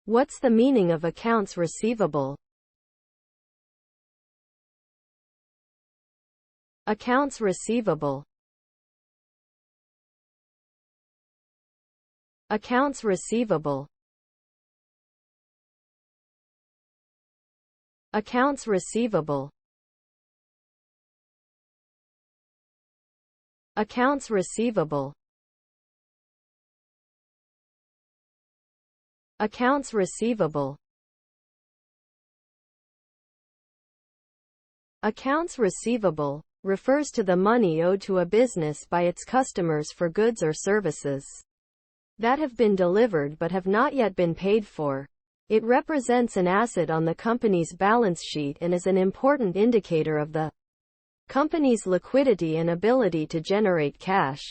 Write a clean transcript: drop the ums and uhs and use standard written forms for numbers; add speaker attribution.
Speaker 1: What's the meaning of accounts receivable? Accounts receivable. Accounts receivable. Accounts receivable. Accounts receivable. Accounts receivable. Accounts receivable refers to the money owed to a business by its customers for goods or services that have been delivered but have not yet been paid for. It represents an asset on the company's balance sheet and is an important indicator of the company's liquidity and ability to generate cash.